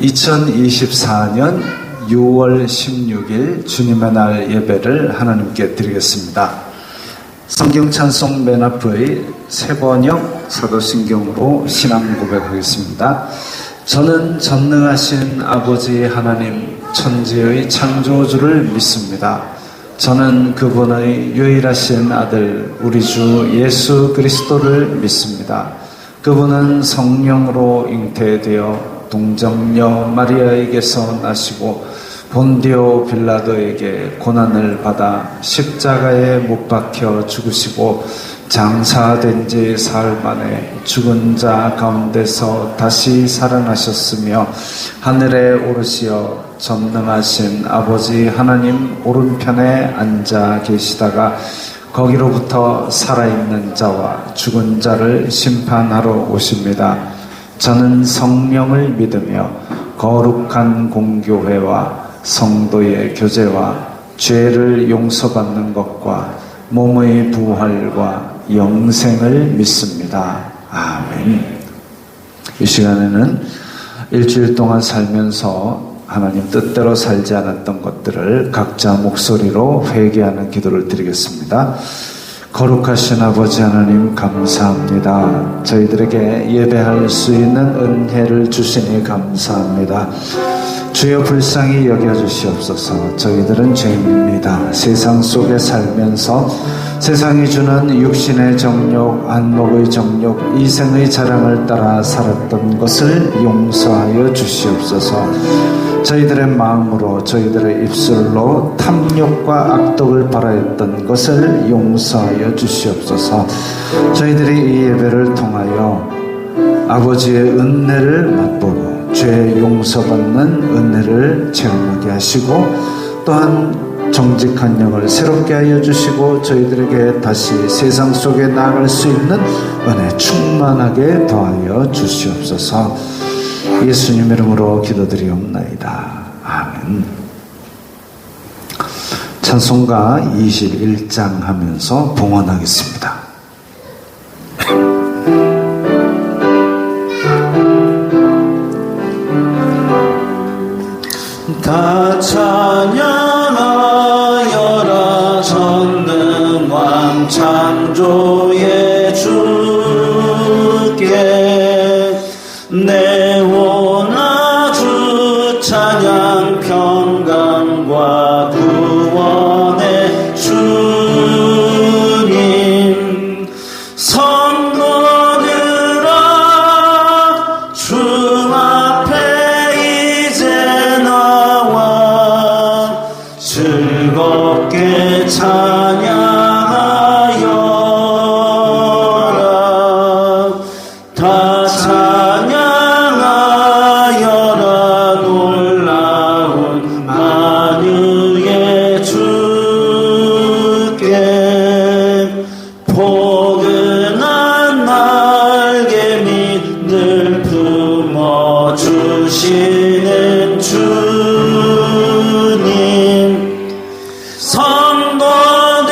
2024년 6월 16일 주님의 날 예배를 하나님께 드리겠습니다. 성경 찬송 맨 앞의 새번역 사도신경으로 신앙 고백하겠습니다. 저는 전능하신 아버지 하나님 천지의 창조주를 믿습니다. 저는 그분의 유일하신 아들 우리 주 예수 그리스도를 믿습니다. 그분은 성령으로 잉태되어 동정녀 마리아에게서 나시고 본디오 빌라도에게 고난을 받아 십자가에 못 박혀 죽으시고 장사된 지 사흘 만에 죽은 자 가운데서 다시 살아나셨으며 하늘에 오르시어 전능하신 아버지 하나님 오른편에 앉아 계시다가 거기로부터 살아있는 자와 죽은 자를 심판하러 오십니다. 저는 성령을 믿으며 거룩한 공교회와 성도의 교제와 죄를 용서받는 것과 몸의 부활과 영생을 믿습니다. 아멘. 이 시간에는 일주일 동안 살면서 하나님 뜻대로 살지 않았던 것들을 각자 목소리로 회개하는 기도를 드리겠습니다. 거룩하신 아버지 하나님 감사합니다. 저희들에게 예배할 수 있는 은혜를 주시니 감사합니다. 주여 불쌍히 여겨주시옵소서. 저희들은 죄인입니다. 세상 속에 살면서 세상이 주는 육신의 정욕, 안목의 정욕, 이생의 자랑을 따라 살았던 것을 용서하여 주시옵소서. 저희들의 마음으로 저희들의 입술로 탐욕과 악독을 발하였던 것을 용서하여 주시옵소서. 저희들이 이 예배를 통하여 아버지의 은혜를 맛보고 죄 용서받는 은혜를 체험하게 하시고 또한 정직한 영을 새롭게 하여 주시고 저희들에게 다시 세상 속에 나아갈 수 있는 은혜 충만하게 더하여 주시옵소서. 예수님 이름으로 기도드리옵나이다. 아멘. 찬송가 21장 하면서 봉헌하겠습니다. 다 찬양하여라 전능왕 창조의 주께 내 원하주 찬양 평강과 구원의 주님 성도들아 주 앞에 이제 나와 즐겁게 찬양하여라 다 찬양하여라 놀라운 만유의 주께 포근한 날개 밑을 품어주시는 주님 성도들아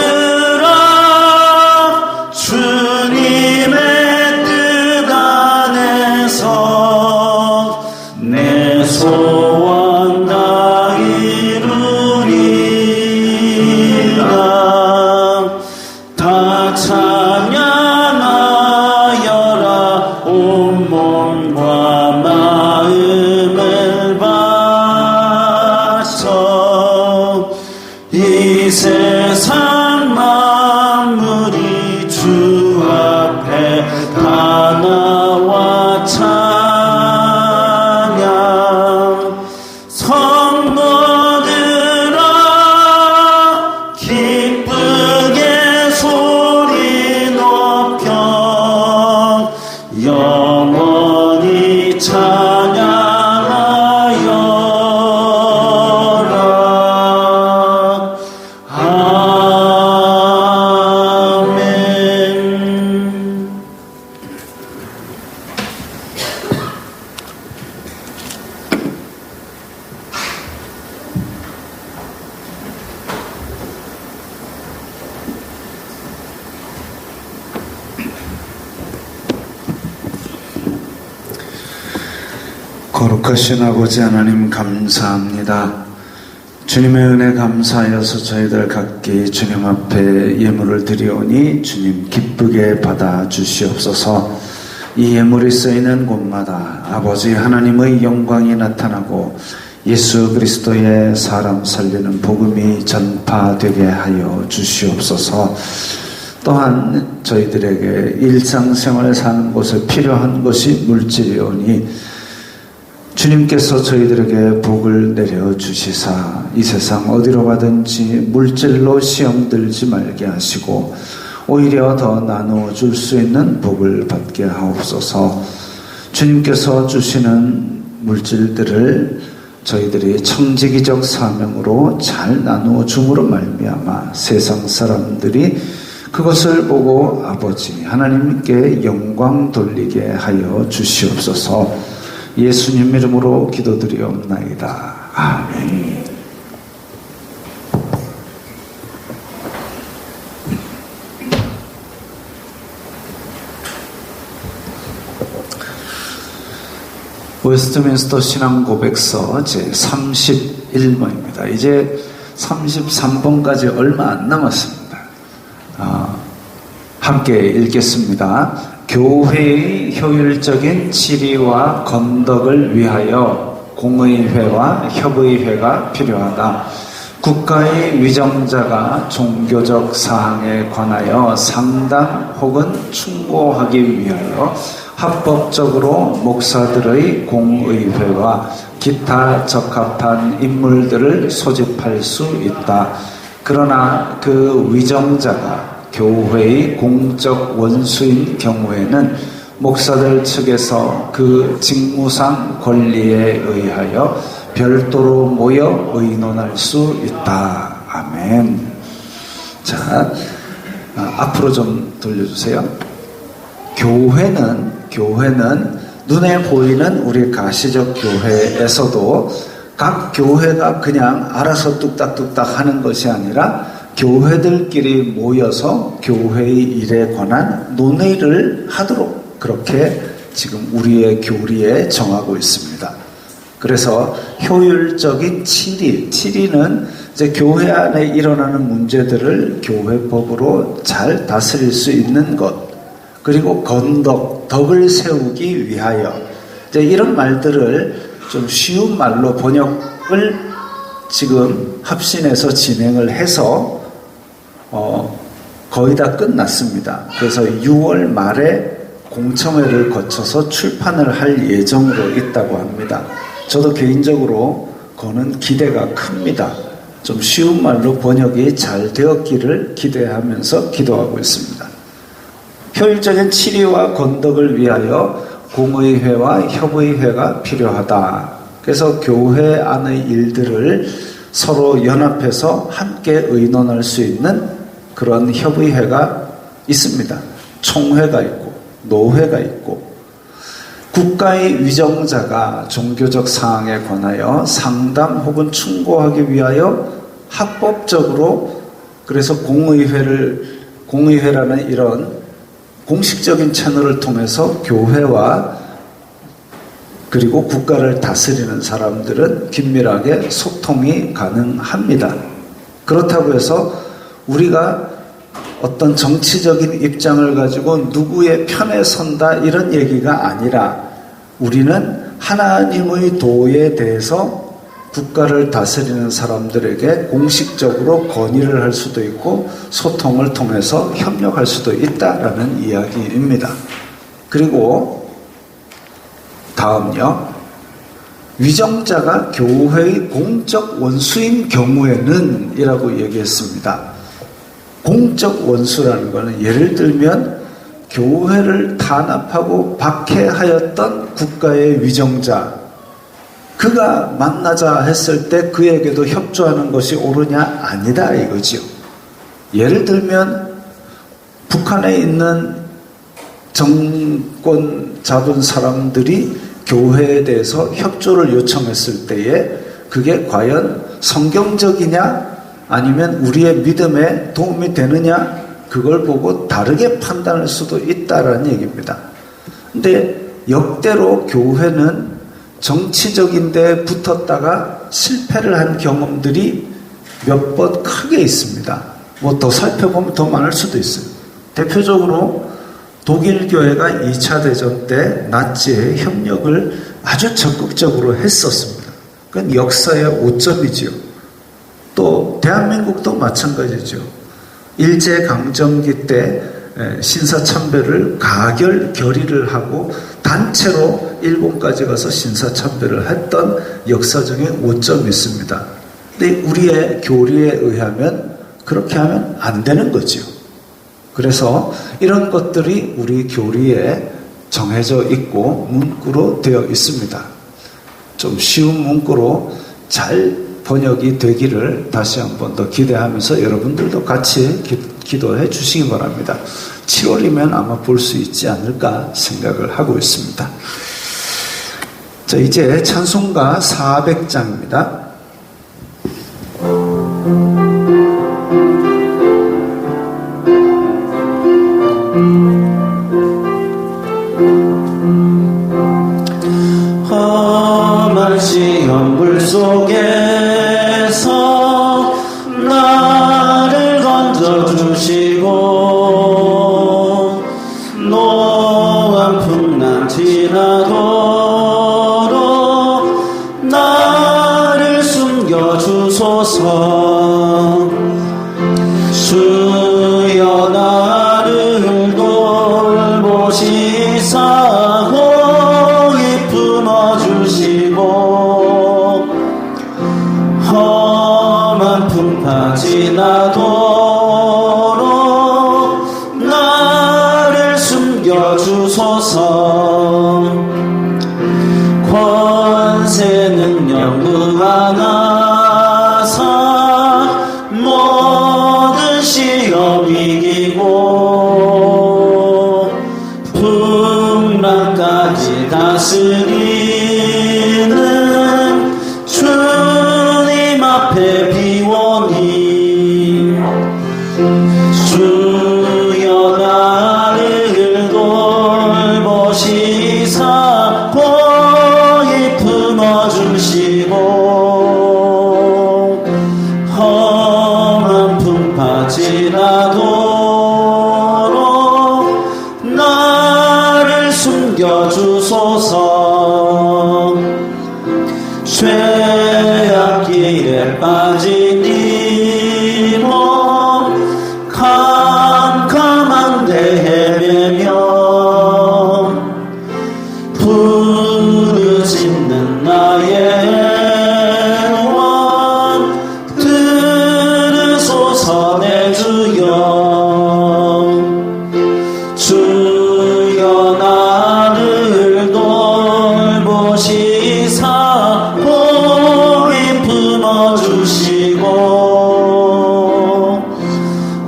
거룩하신 아버지 하나님 감사합니다. 주님의 은혜 감사하여서 저희들 각기 주님 앞에 예물을 드리오니 주님 기쁘게 받아 주시옵소서. 이 예물이 쓰이는 곳마다 아버지 하나님의 영광이 나타나고 예수 그리스도의 사람 살리는 복음이 전파되게 하여 주시옵소서. 또한 저희들에게 일상생활 사는 곳에 필요한 것이 물질이오니 주님께서 저희들에게 복을 내려 주시사 이 세상 어디로 가든지 물질로 시험 들지 말게 하시고 오히려 더 나누어 줄 수 있는 복을 받게 하옵소서. 주님께서 주시는 물질들을 저희들이 청지기적 사명으로 잘 나누어 줌으로 말미암아 세상 사람들이 그것을 보고 아버지 하나님께 영광 돌리게 하여 주시옵소서. 예수님 이름으로 기도드리옵나이다. 아멘. 웨스트민스터 신앙고백서 제31번입니다. 이제 33번까지 얼마 안 남았습니다. 함께 읽겠습니다. 교회의 효율적인 치리와 건덕을 위하여 공의회와 협의회가 필요하다. 국가의 위정자가 종교적 사항에 관하여 상담 혹은 충고하기 위하여 합법적으로 목사들의 공의회와 기타 적합한 인물들을 소집할 수 있다. 그러나 그 위정자가 교회의 공적 원수인 경우에는 목사들 측에서 그 직무상 권리에 의하여 별도로 모여 의논할 수 있다. 아멘. 자, 앞으로 좀 돌려주세요. 교회는 눈에 보이는 우리 가시적 교회에서도 각 교회가 그냥 알아서 뚝딱뚝딱 하는 것이 아니라 교회들끼리 모여서 교회의 일에 관한 논의를 하도록 그렇게 지금 우리의 교리에 정하고 있습니다. 그래서 효율적인 치리는 이제 교회 안에 일어나는 문제들을 교회법으로 잘 다스릴 수 있는 것, 그리고 덕을 세우기 위하여 이제 이런 말들을 좀 쉬운 말로 번역을 지금 합신해서 진행을 해서 거의 다 끝났습니다. 그래서 6월 말에 공청회를 거쳐서 출판을 할 예정으로 있다고 합니다. 저도 개인적으로 그거는 기대가 큽니다. 좀 쉬운 말로 번역이 잘 되었기를 기대하면서 기도하고 있습니다. 효율적인 치리와 건덕을 위하여 공의회와 협의회가 필요하다. 그래서 교회 안의 일들을 서로 연합해서 함께 의논할 수 있는 그런 협의회가 있습니다. 총회가 있고 노회가 있고 국가의 위정자가 종교적 사항에 관하여 상담 혹은 충고하기 위하여 합법적으로 그래서 공의회라는 이런 공식적인 채널을 통해서 교회와 그리고 국가를 다스리는 사람들은 긴밀하게 소통이 가능합니다. 그렇다고 해서 우리가 어떤 정치적인 입장을 가지고 누구의 편에 선다 이런 얘기가 아니라 우리는 하나님의 도에 대해서 국가를 다스리는 사람들에게 공식적으로 건의를 할 수도 있고 소통을 통해서 협력할 수도 있다라는 이야기입니다. 그리고 다음요. 위정자가 교회의 공적 원수인 경우에는 이라고 얘기했습니다. 공적 원수라는 것은 예를 들면 교회를 탄압하고 박해하였던 국가의 위정자, 그가 만나자 했을 때 그에게도 협조하는 것이 옳으냐? 아니다 이거지요. 예를 들면 북한에 있는 정권 잡은 사람들이 교회에 대해서 협조를 요청했을 때에 그게 과연 성경적이냐 아니면 우리의 믿음에 도움이 되느냐, 그걸 보고 다르게 판단할 수도 있다라는 얘기입니다. 근데 역대로 교회는 정치적인 데 붙었다가 실패를 한 경험들이 몇 번 크게 있습니다. 뭐 더 살펴보면 더 많을 수도 있어요. 대표적으로 독일 교회가 2차 대전 때 나치의 협력을 아주 적극적으로 했었습니다. 그건 역사의 오점이지요. 또 대한민국도 마찬가지죠. 일제강점기 때 신사참배를 가결 결의를 하고 단체로 일본까지 가서 신사참배를 했던 역사적인 오점이 있습니다. 근데 우리의 교리에 의하면 그렇게 하면 안 되는 거지요. 그래서 이런 것들이 우리 교리에 정해져 있고 문구로 되어 있습니다. 좀 쉬운 문구로 잘 번역이 되기를 다시 한 번 더 기대하면서 여러분들도 같이 기도해 주시기 바랍니다. 7월이면 아마 볼 수 있지 않을까 생각을 하고 있습니다. 자, 이제 찬송가 400장입니다. 험한 시험불 속에서 나를 건져주시고 노한 풍랑 지나도록 나를 숨겨주소서. 주여 나를 돌보시사 호흡 품어주시고 험한 풍파 지나도록 나를 숨겨주소서. 권세 능력 무한하사 모든 시험 이기고 풍랑까지 다스리는 주님 앞에 비오니 주여 나를 돌보시사 고이 품어주시고 험한 풍파 지나도록 나를 숨겨주소서. 죄악길에 빠진 이 몸 캄캄한데 헤매며 부르짖는 나의 원 들으소서 내 주여. 주여 나를 돌보시사 호흡 품어주시고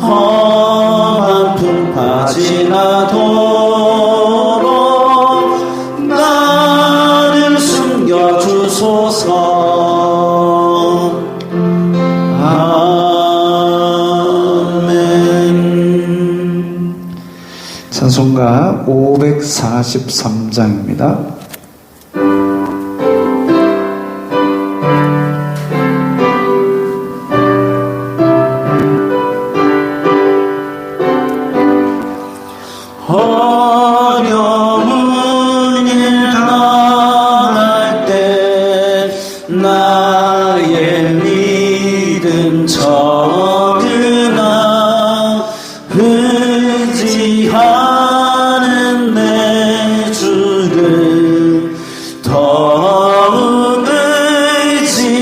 험한 풍파 지나도록 나를 숨겨주소서. 아멘. 찬송가 543장입니다. 어려운 일 당할 때 나의 믿음 적으나 의지하는 내 주를 더욱 의지합니다.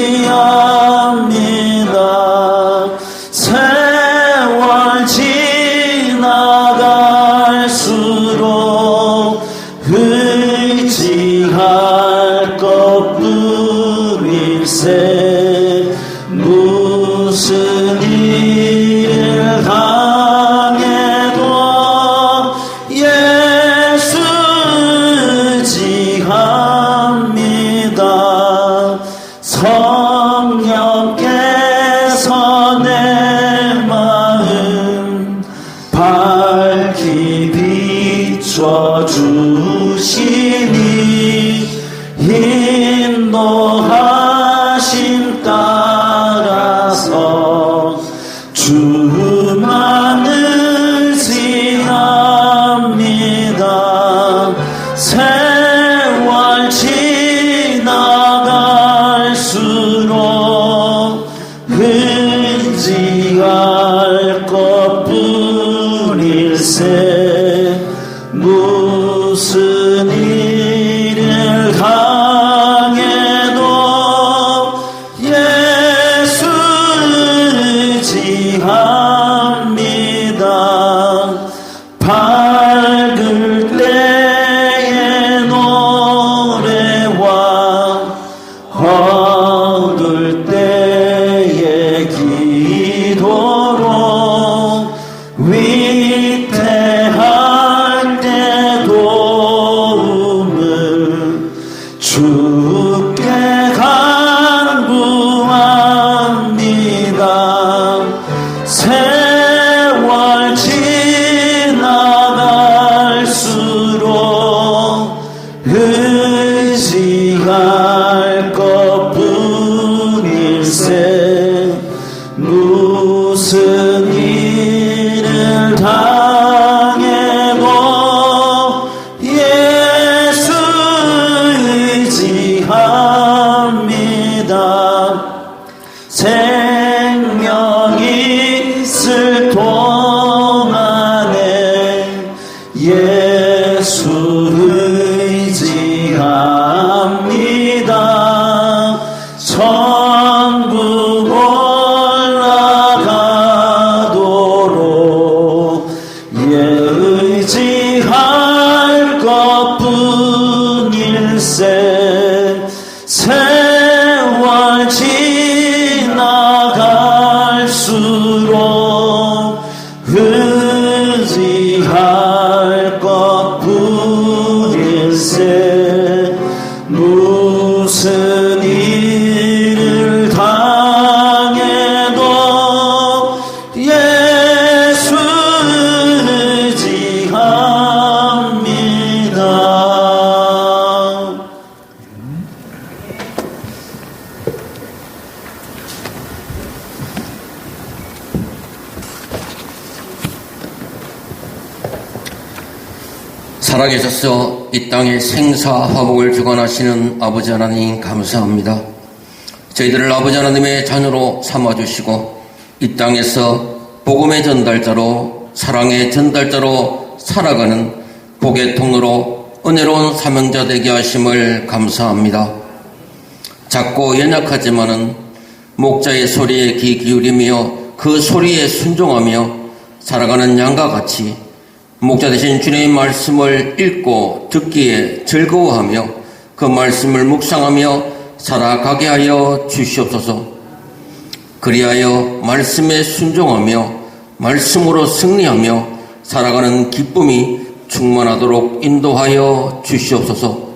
세월 지나갈수록 의지할 것뿐일세. 무슨 일을 당해도 예수 의지합니다. 성령께서 내 마음 밝히 비춰주시니 수많은 지납니다. 세월 지나갈수록 의지할 것뿐일세. 무슨 일을 당해도 예수 의지합니다. 밝을 때의 노래와 어두울 때의 기도로 위태할 때 도움을 주께 간구합니다. 세월 지나갈수록 의지할 것뿐일세. 무슨 일을 당해도 예수 의지합니다. 생명이 있을 동안에 예수 의지합니다. 천국 올라가도록 의지할 것뿐일세. 세월 지나갈수록 의지할 것뿐일세. 무슨 일을 당해도 예수 의지합니다. 살아계셔서 이 땅에 생사화복을 주관하시는 아버지 하나님 감사합니다. 저희들을 아버지 하나님의 자녀로 삼아주시고 이 땅에서 복음의 전달자로, 사랑의 전달자로 살아가는 복의 통로로 은혜로운 사명자 되게 하심을 감사합니다. 작고 연약하지만은 목자의 소리에 귀 기울이며 그 소리에 순종하며 살아가는 양과 같이 목자 되신 주님의 말씀을 읽고 듣기에 즐거워하며 그 말씀을 묵상하며 살아가게 하여 주시옵소서. 그리하여 말씀에 순종하며 말씀으로 승리하며 살아가는 기쁨이 충만하도록 인도하여 주시옵소서.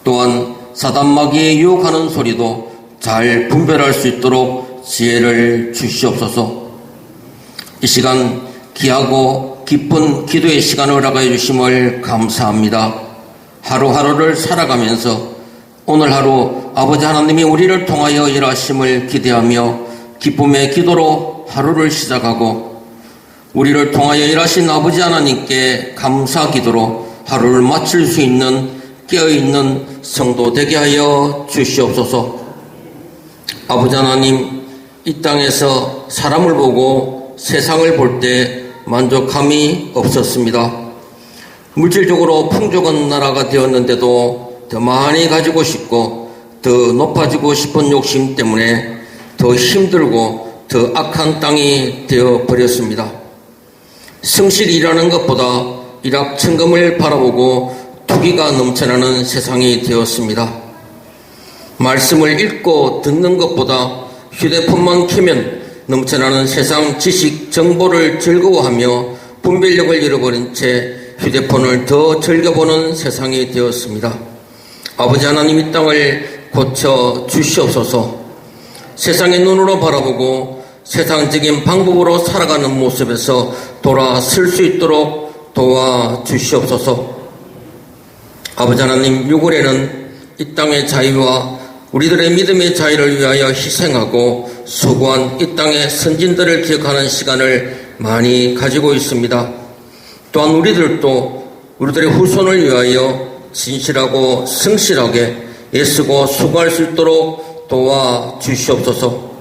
또한 사단마귀의 유혹하는 소리도 잘 분별할 수 있도록 지혜를 주시옵소서. 이 시간 귀하고 기쁜 기도의 시간을 허락하여 주심을 감사합니다. 하루하루를 살아가면서 오늘 하루 아버지 하나님이 우리를 통하여 일하심을 기대하며 기쁨의 기도로 하루를 시작하고 우리를 통하여 일하신 아버지 하나님께 감사 기도로 하루를 마칠 수 있는 깨어있는 성도 되게 하여 주시옵소서. 아버지 하나님, 이 땅에서 사람을 보고 세상을 볼 때 만족함이 없었습니다. 물질적으로 풍족한 나라가 되었는데도 더 많이 가지고 싶고 더 높아지고 싶은 욕심 때문에 더 힘들고 더 악한 땅이 되어버렸습니다. 성실히 일하는 것보다 일확천금을 바라보고 투기가 넘쳐나는 세상이 되었습니다. 말씀을 읽고 듣는 것보다 휴대폰만 켜면 넘쳐나는 세상 지식 정보를 즐거워하며 분별력을 잃어버린 채 휴대폰을 더 즐겨보는 세상이 되었습니다. 아버지 하나님, 이 땅을 고쳐 주시옵소서. 세상의 눈으로 바라보고 세상적인 방법으로 살아가는 모습에서 돌아설 수 있도록 도와주시옵소서. 아버지 하나님, 6월에는 이 땅의 자유와 우리들의 믿음의 자유를 위하여 희생하고 수고한 이 땅의 선진들을 기억하는 시간을 많이 가지고 있습니다. 또한 우리들의 후손을 위하여 진실하고 성실하게 애쓰고 수고할 수 있도록 도와주시옵소서.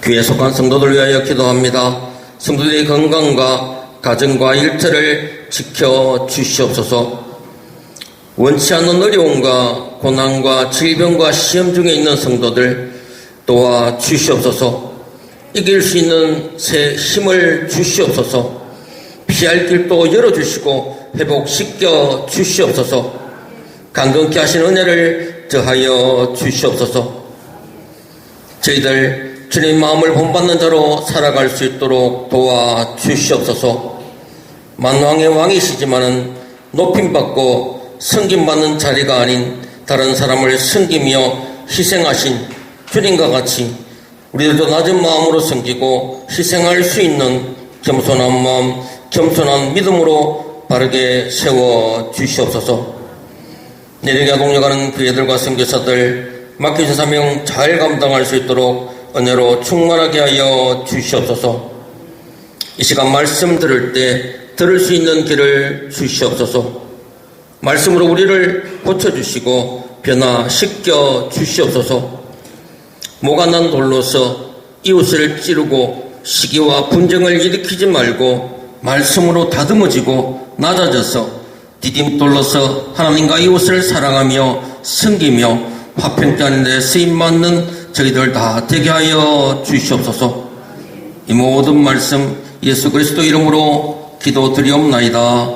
교회에 속한 성도들 위하여 기도합니다. 성도들의 건강과 가정과 일터를 지켜주시옵소서. 원치 않는 어려움과 고난과 질병과 시험 중에 있는 성도들 도와주시옵소서. 이길 수 있는 새 힘을 주시옵소서. 피할 길도 열어주시고 회복시켜 주시옵소서. 강건케 하신 은혜를 더하여 주시옵소서. 저희들 주님 마음을 본받는 자로 살아갈 수 있도록 도와주시옵소서. 만왕의 왕이시지만은 높임받고 섬김받는 자리가 아닌 다른 사람을 섬기며 희생하신 주님과 같이 우리들도 낮은 마음으로 섬기고 희생할 수 있는 겸손한 마음, 겸손한 믿음으로 바르게 세워 주시옵소서. 내리가 동력하는 교회들과 선교사들 맡기신 사명 잘 감당할 수 있도록 은혜로 충만하게 하여 주시옵소서. 이 시간 말씀 들을 때 들을 수 있는 길을 주시옵소서. 말씀으로 우리를 고쳐주시고 변화시켜 주시옵소서. 모가난 돌로서 이웃을 찌르고 시기와 분쟁을 일으키지 말고 말씀으로 다듬어지고 낮아져서 디딤돌로서 하나님과 이웃을 사랑하며 섬기며 화평케 데 쓰임받는 저희들 다 되게 하여 주시옵소서. 이 모든 말씀 예수 그리스도 이름으로 기도드리옵나이다.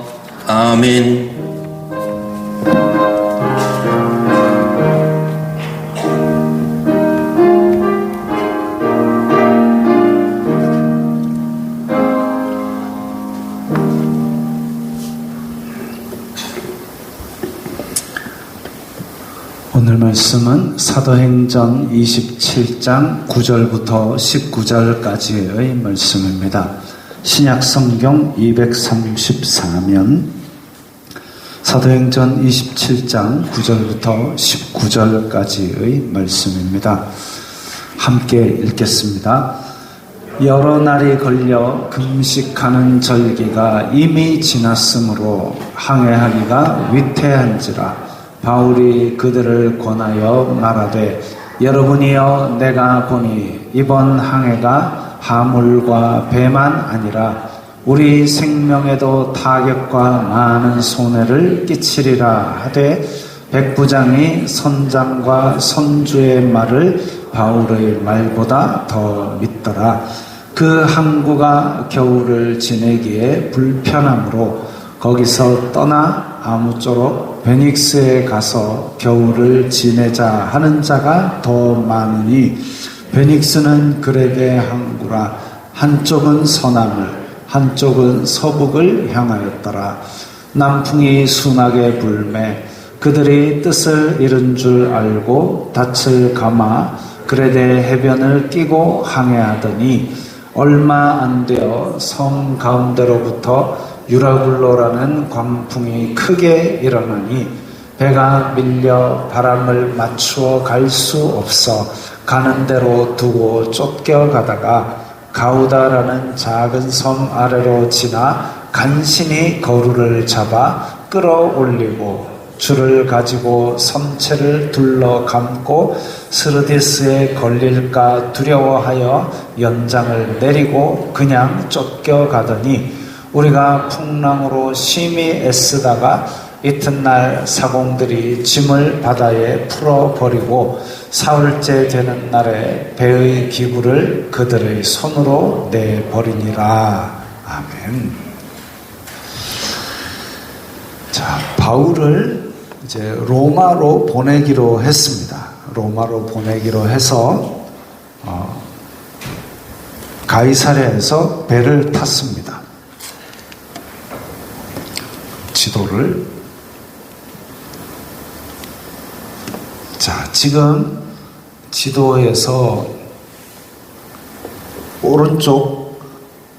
아멘. 오늘 말씀은 사도행전 27장 9절부터 19절까지의 말씀입니다. 신약성경 234면 사도행전 27장 9절부터 19절까지의 말씀입니다. 함께 읽겠습니다. 여러 날이 걸려 금식하는 절기가 이미 지났으므로 항해하기가 위태한지라 바울이 그들을 권하여 말하되 여러분이여 내가 보니 이번 항해가 하물과 배만 아니라 우리 생명에도 타격과 많은 손해를 끼치리라 하되 백부장이 선장과 선주의 말을 바울의 말보다 더 믿더라. 그 항구가 겨울을 지내기에 불편하므로 거기서 떠나 아무쪼록 베닉스에 가서 겨울을 지내자 하는 자가 더 많으니 베닉스는 그레게 항구라. 한쪽은 서남을 한쪽은 서북을 향하였더라. 남풍이 순하게 불매 그들이 뜻을 잃은 줄 알고 닻을 감아 그레데 해변을 끼고 항해하더니 얼마 안 되어 섬 가운데로부터 유라굴로라는 광풍이 크게 일어나니 배가 밀려 바람을 맞추어 갈 수 없어 가는 대로 두고 쫓겨가다가 가우다라는 작은 섬 아래로 지나 간신히 거루를 잡아 끌어올리고 줄을 가지고 섬체를 둘러 감고 스르디스에 걸릴까 두려워하여 연장을 내리고 그냥 쫓겨가더니 우리가 풍랑으로 심히 애쓰다가 이튿날 사공들이 짐을 바다에 풀어버리고 사흘째 되는 날에 배의 기부를 그들의 손으로 내버리니라. 아멘. 자, 바울을 이제 로마로 보내기로 했습니다. 로마로 보내기로 해서 가이사랴에서 배를 탔습니다. 지도를. 자, 지금 지도에서 오른쪽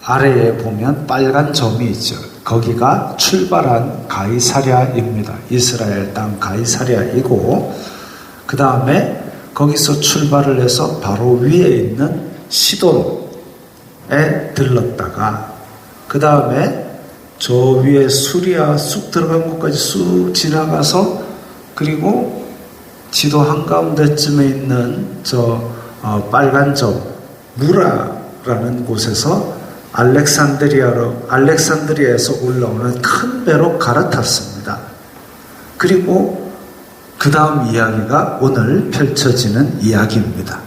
아래에 보면 빨간 점이 있죠. 거기가 출발한 가이사랴입니다. 이스라엘 땅 가이사랴이고 그 다음에 거기서 출발을 해서 바로 위에 있는 시돈에 들렀다가 그 다음에 저 위에 수리아 쑥 들어간 곳까지 쑥 지나가서 그리고 지도 한가운데쯤에 있는 저 빨간 점 무라라는 곳에서 알렉산드리아에서 올라오는 큰 배로 갈아탔습니다. 그리고 그 다음 이야기가 오늘 펼쳐지는 이야기입니다.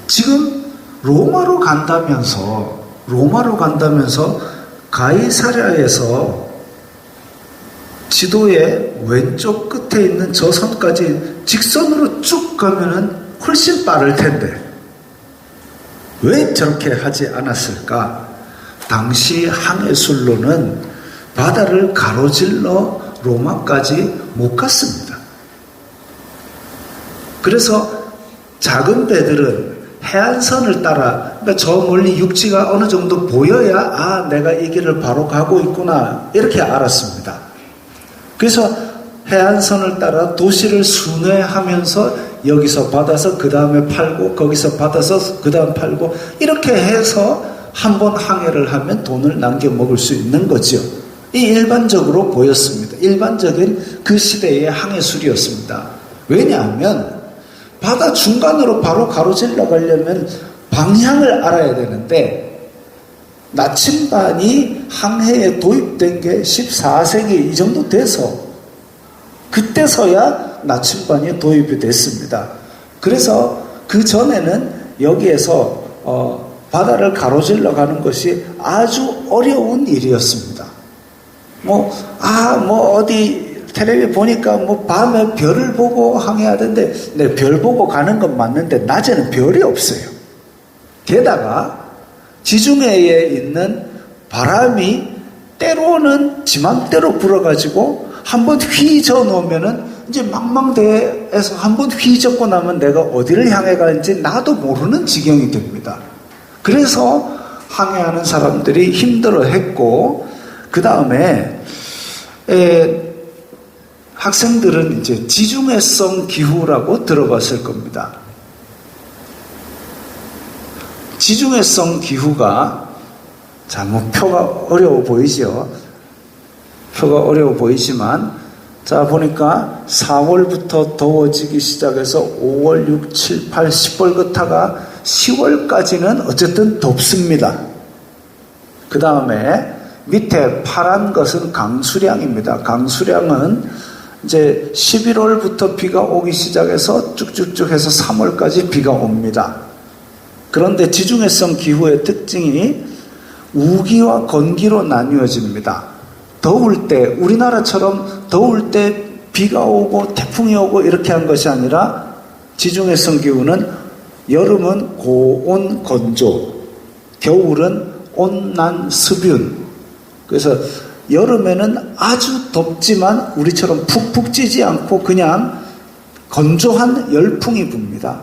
지금 로마로 간다면서 가이사랴에서 지도의 왼쪽 끝에 있는 저 선까지 직선으로 쭉 가면은 훨씬 빠를 텐데 왜 저렇게 하지 않았을까? 당시 항해술로는 바다를 가로질러 로마까지 못 갔습니다. 그래서 작은 배들은 해안선을 따라, 그러니까 저 멀리 육지가 어느 정도 보여야 내가 이 길을 바로 가고 있구나 이렇게 알았습니다. 그래서 해안선을 따라 도시를 순회하면서 여기서 받아서 그 다음에 팔고 거기서 받아서 그 다음 팔고 이렇게 해서 한 번 항해를 하면 돈을 남겨 먹을 수 있는 거죠. 이 일반적으로 보였습니다. 일반적인 그 시대의 항해술이었습니다. 왜냐하면 바다 중간으로 바로 가로질러 가려면 방향을 알아야 되는데 나침반이 항해에 도입된 게 14세기 이 정도 돼서 그때서야 나침반이 도입이 됐습니다. 그래서 그 전에는 여기에서 바다를 가로질러 가는 것이 아주 어려운 일이었습니다. 어디 텔레비 보니까 밤에 별을 보고 항해하던데, 네, 별 보고 가는 건 맞는데 낮에는 별이 없어요. 게다가 지중해에 있는 바람이 때로는 지맘대로 불어가지고 한번 휘저 놓으면은 이제 망망대해에서 한번 휘젓고 나면 내가 어디를 향해 가는지 나도 모르는 지경이 됩니다. 그래서 항해하는 사람들이 힘들어했고, 그 다음에 학생들은 이제 지중해성 기후라고 들어봤을 겁니다. 지중해성 기후가 표가 어려워 보이죠. 표가 어려워 보이지만 보니까 4월부터 더워지기 시작해서 5월, 6, 7, 8, 10월 긋다가 10월까지는 어쨌든 덥습니다. 그 다음에 밑에 파란 것은 강수량입니다. 강수량은 이제 11월부터 비가 오기 시작해서 쭉쭉쭉 해서 3월까지 비가 옵니다. 그런데 지중해성 기후의 특징이 우기와 건기로 나뉘어집니다. 더울 때, 우리나라처럼 더울 때 비가 오고 태풍이 오고 이렇게 한 것이 아니라 지중해성 기후는 여름은 고온 건조, 겨울은 온난 습윤. 그래서 여름에는 아주 덥지만 우리처럼 푹푹 찌지 않고 그냥 건조한 열풍이 붑니다.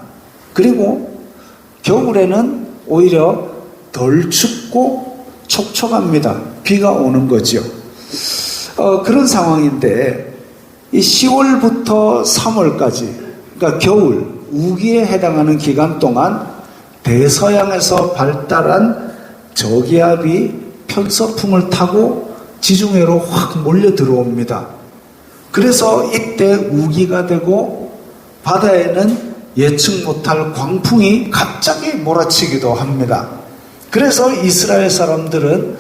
그리고 겨울에는 오히려 덜 춥고 촉촉합니다. 비가 오는 거죠. 그런 상황인데 이 10월부터 3월까지, 그러니까 겨울, 우기에 해당하는 기간 동안 대서양에서 발달한 저기압이 편서풍을 타고 지중해로 확 몰려 들어옵니다. 그래서 이때 우기가 되고 바다에는 예측 못할 광풍이 갑자기 몰아치기도 합니다. 그래서 이스라엘 사람들은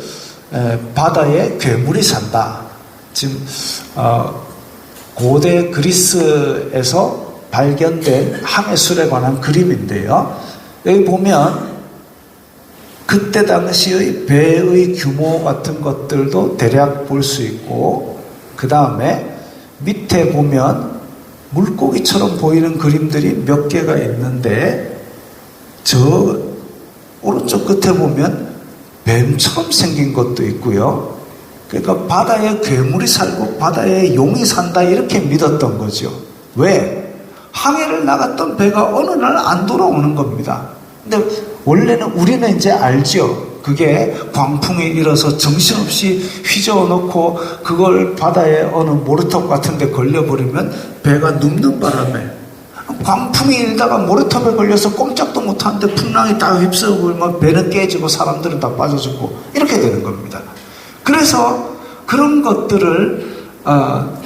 바다에 괴물이 산다. 지금 고대 그리스에서 발견된 항해술에 관한 그림인데요. 여기 보면 그때 당시의 배의 규모 같은 것들도 대략 볼 수 있고, 그 다음에 밑에 보면 물고기처럼 보이는 그림들이 몇 개가 있는데 저 오른쪽 끝에 보면 뱀처럼 생긴 것도 있고요. 그러니까 바다에 괴물이 살고 바다에 용이 산다 이렇게 믿었던 거죠. 왜? 항해를 나갔던 배가 어느 날 안 돌아오는 겁니다. 근데 원래는 우리는 이제 알죠. 그게 광풍이 일어서 정신없이 휘저어 놓고 그걸 바다에 어느 모래톱 같은 데 걸려버리면 배가 눕는 바람에, 광풍이 일다가 모래톱에 걸려서 꼼짝도 못하는데 풍랑이 다 휩쓸어버리면 배는 깨지고 사람들은 다 빠져 죽고 이렇게 되는 겁니다. 그래서 그런 것들을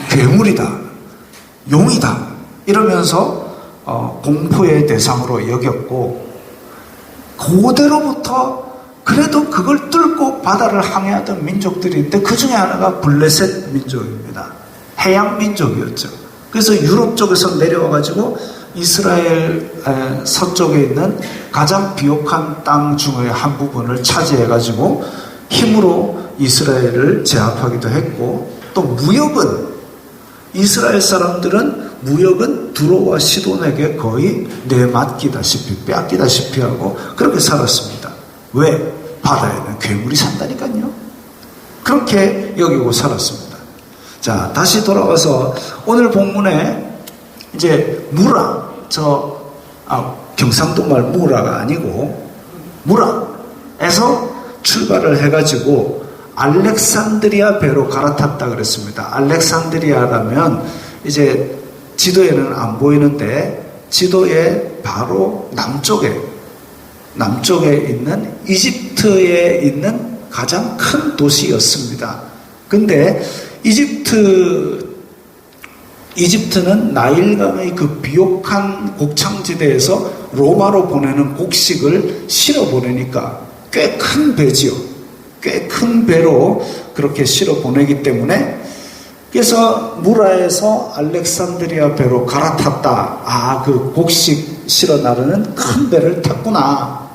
괴물이다, 용이다 이러면서 공포의 대상으로 여겼고, 그대로부터 그래도 그걸 뚫고 바다를 항해하던 민족들이 있는데 그 중에 하나가 블레셋 민족입니다. 해양 민족이었죠. 그래서 유럽 쪽에서 내려와가지고 이스라엘 서쪽에 있는 가장 비옥한 땅 중의 한 부분을 차지해가지고 힘으로 이스라엘을 제압하기도 했고, 또 무역은, 이스라엘 사람들은 무역은 두로와 시돈에게 거의 내맡기다시피 빼앗기다시피 하고 그렇게 살았습니다. 왜? 바다에는 괴물이 산다니까요. 그렇게 여기고 살았습니다. 자, 다시 돌아와서 오늘 본문에 이제 무라, 경상도 말 무라가 아니고 무라에서 출발을 해가지고 알렉산드리아 배로 갈아탔다 그랬습니다. 알렉산드리아라면 이제 지도에는 안 보이는데 지도의 바로 남쪽에 있는 이집트에 있는 가장 큰 도시였습니다. 근데 이집트는 나일강의 그 비옥한 곡창지대에서 로마로 보내는 곡식을 실어 보내니까 꽤 큰 배지요. 꽤 큰 배로 그렇게 실어 보내기 때문에, 그래서 무라에서 알렉산드리아 배로 갈아탔다. 그 곡식 실어 나르는 큰 배를 탔구나.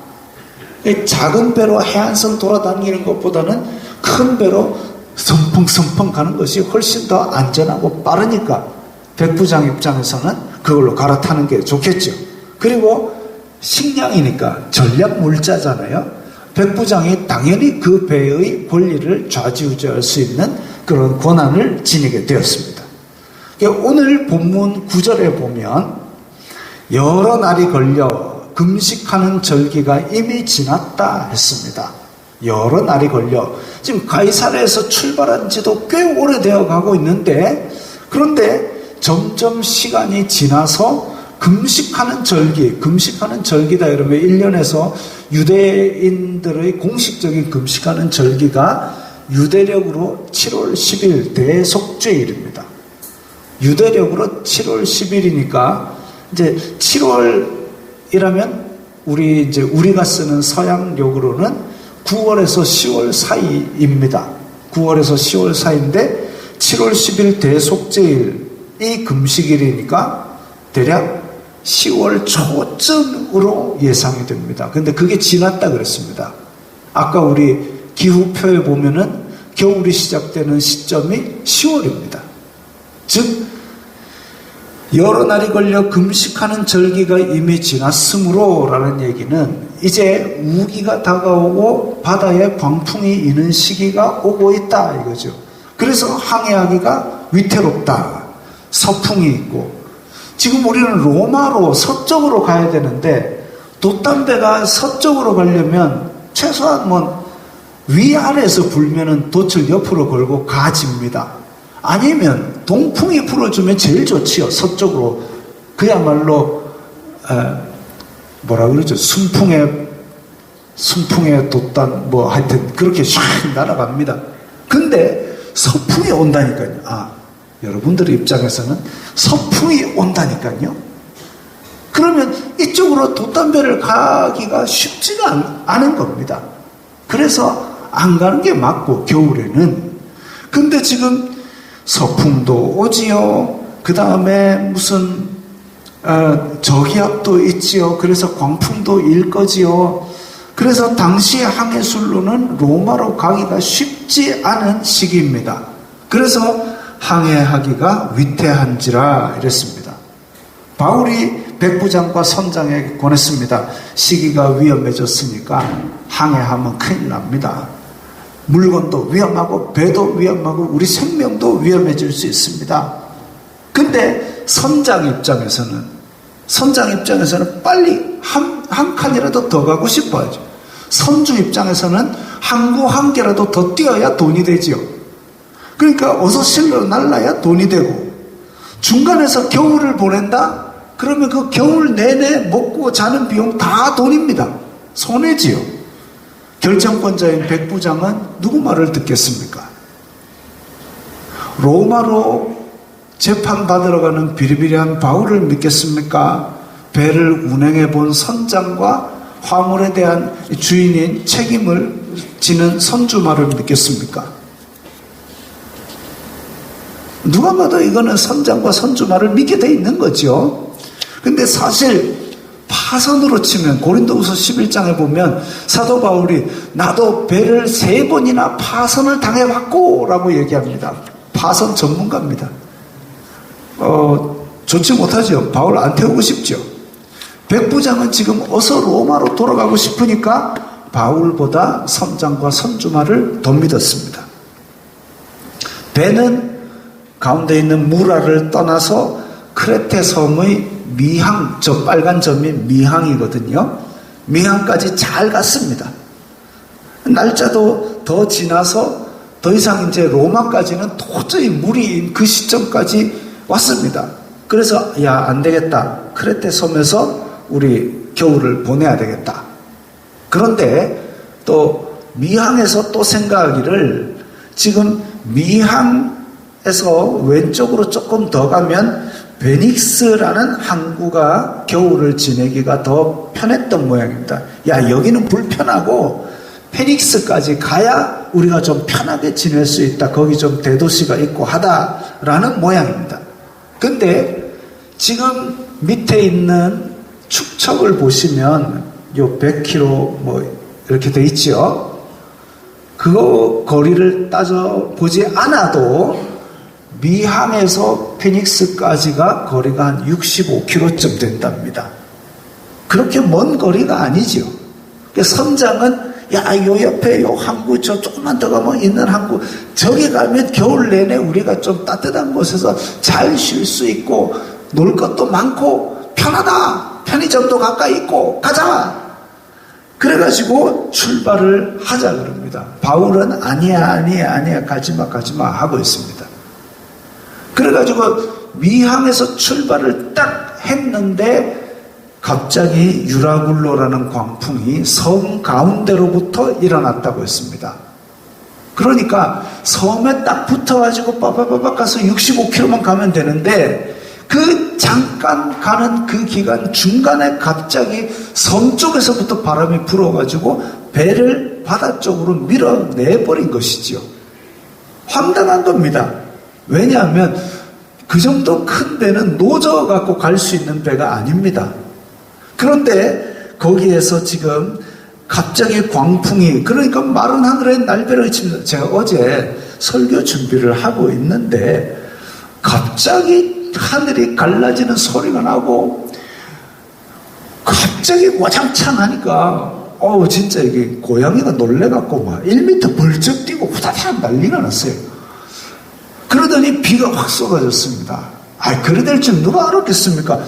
작은 배로 해안선 돌아다니는 것보다는 큰 배로 성펑성펑 가는 것이 훨씬 더 안전하고 빠르니까 백부장 입장에서는 그걸로 갈아타는 게 좋겠죠. 그리고 식량이니까 전략 물자잖아요. 백부장이 당연히 그 배의 권리를 좌지우지할 수 있는 그런 권한을 지니게 되었습니다. 오늘 본문 9절에 보면 여러 날이 걸려 금식하는 절기가 이미 지났다 했습니다. 여러 날이 걸려. 지금 가이사랴에서 출발한 지도 꽤 오래되어 가고 있는데, 그런데 점점 시간이 지나서 금식하는 절기다 이러면 1년에서 유대인들의 공식적인 금식하는 절기가 유대력으로 7월 10일 대속죄일입니다. 유대력으로 7월 10일이니까 이제 7월이라면 우리가 쓰는 서양력으로는 9월에서 10월 사이입니다. 9월에서 10월 사이인데 7월 10일 대속죄일이 금식일이니까 대략 10월 초쯤으로 예상이 됩니다. 근데 그게 지났다 그랬습니다. 아까 우리 기후표에 보면은 겨울이 시작되는 시점이 10월입니다. 즉 여러 날이 걸려 금식하는 절기가 이미 지났으므로 라는 얘기는 이제 우기가 다가오고 바다에 광풍이 이는 시기가 오고 있다 이거죠. 그래서 항해하기가 위태롭다. 서풍이 있고, 지금 우리는 로마로 서쪽으로 가야 되는데 돛담배가 서쪽으로 가려면 최소한 위아래에서 불면은 돛을 옆으로 걸고 가집니다. 아니면 동풍이 불어주면 제일 좋지요. 서쪽으로. 그야말로 뭐라 그러죠? 순풍의 돛단 하여튼 그렇게 샥 날아갑니다. 근데 서풍이 온다니까요. 여러분들의 입장에서는 서풍이 온다니까요. 그러면 이쪽으로 돛담배를 가기가 쉽지가 않은 겁니다. 그래서 안 가는 게 맞고, 겨울에는. 근데 지금 서풍도 오지요. 그 다음에 무슨 저기압도 있지요. 그래서 광풍도 일 거지요. 그래서 당시 항해술로는 로마로 가기가 쉽지 않은 시기입니다. 그래서 항해하기가 위태한지라 이랬습니다. 바울이 백부장과 선장에게 권했습니다. 시기가 위험해졌으니까 항해하면 큰일 납니다. 물건도 위험하고 배도 위험하고 우리 생명도 위험해질 수 있습니다. 근데 선장 입장에서는 빨리 한 칸이라도 더 가고 싶어야죠. 선주 입장에서는 항구 한 개라도 더 뛰어야 돈이 되지요. 그러니까 어서 실로 날라야 돈이 되고, 중간에서 겨울을 보낸다? 그러면 그 겨울 내내 먹고 자는 비용 다 돈입니다. 손해지요. 결정권자인 백부장은 누구 말을 듣겠습니까? 로마로 재판받으러 가는 비리비리한 바울을 믿겠습니까? 배를 운행해 본 선장과 화물에 대한 주인인 책임을 지는 선주 말을 믿겠습니까? 누가 봐도 이거는 선장과 선주 말을 믿게 돼 있는 거죠. 근데 사실 파선으로 치면 고린도후서 11장에 보면 사도 바울이 나도 배를 3번이나 파선을 당해봤고 라고 얘기합니다. 파선 전문가입니다. 좋지 못하죠. 바울 안 태우고 싶죠. 백부장은 지금 어서 로마로 돌아가고 싶으니까 바울보다 선장과 선주 말을 더 믿었습니다. 배는 가운데 있는 무라를 떠나서 크레테 섬의 미항, 저 빨간 점이 미항이거든요. 미항까지 잘 갔습니다. 날짜도 더 지나서 더 이상 이제 로마까지는 도저히 무리인 그 시점까지 왔습니다. 그래서 야, 안 되겠다. 크레테 섬에서 우리 겨울을 보내야 되겠다. 그런데 또 미항에서 또 생각하기를 지금 미항에서 왼쪽으로 조금 더 가면 베닉스라는 항구가 겨울을 지내기가 더 편했던 모양입니다. 야, 여기는 불편하고 페닉스까지 가야 우리가 좀 편하게 지낼 수 있다. 거기 좀 대도시가 있고 하다라는 모양입니다. 근데 지금 밑에 있는 축척을 보시면 요 100km 뭐 이렇게 돼 있죠. 그거 거리를 따져 보지 않아도 미항에서 피닉스까지가 거리가 한 65km쯤 된답니다. 그렇게 먼 거리가 아니죠. 선장은 야, 요 옆에 요 항구 저 조금만 더 가면 있는 항구 저기 가면 겨울 내내 우리가 좀 따뜻한 곳에서 잘 쉴 수 있고 놀 것도 많고 편하다. 편의점도 가까이 있고 가자. 그래가지고 출발을 하자 그럽니다. 바울은 아니야 가지마 하고 있습니다. 그래가지고 미항에서 출발을 딱 했는데 갑자기 유라굴로라는 광풍이 섬 가운데로부터 일어났다고 했습니다. 그러니까 섬에 딱 붙어가지고 빠바바박 가서 65km만 가면 되는데 그 잠깐 가는 그 기간 중간에 갑자기 섬 쪽에서부터 바람이 불어가지고 배를 바다 쪽으로 밀어내버린 것이지요. 황당한 겁니다. 왜냐하면 그 정도 큰 배는 노져갖고 갈 수 있는 배가 아닙니다. 그런데 거기에서 지금 갑자기 광풍이, 그러니까 마른 하늘에 날벼락이 칩니다. 제가 어제 설교 준비를 하고 있는데 갑자기 하늘이 갈라지는 소리가 나고 갑자기 와장창 하니까 진짜 이게 고양이가 놀래갖고 막 1m 벌쩍 뛰고 후다닥 난리가 났어요. 그러더니 비가 확 쏟아졌습니다. 그래 될 줄 누가 알았겠습니까?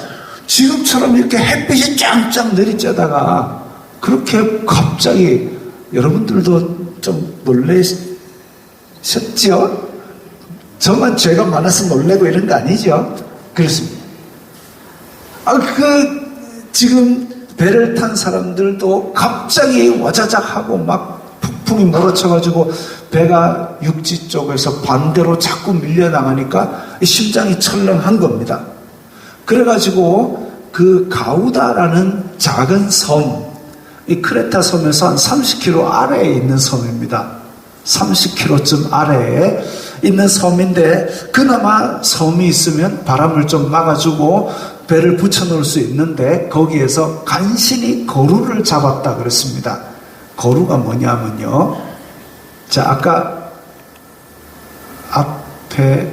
지금처럼 이렇게 햇빛이 짱짱 내리쬐다가 그렇게 갑자기, 여러분들도 좀 놀라셨죠? 저만 죄가 많아서 놀래고 이런 거 아니죠? 그렇습니다. 지금 배를 탄 사람들도 갑자기 와자작 하고 막 폭풍이 몰아쳐가지고 배가 육지 쪽에서 반대로 자꾸 밀려나가니까 심장이 철렁한 겁니다. 그래가지고 그 가우다라는 작은 섬, 이 크레타 섬에서 한 30km 아래에 있는 섬입니다. 30km쯤 아래에 있는 섬인데 그나마 섬이 있으면 바람을 좀 막아주고 배를 붙여놓을 수 있는데 거기에서 간신히 거루를 잡았다 그랬습니다. 거루가 뭐냐면요, 자, 아까 앞에,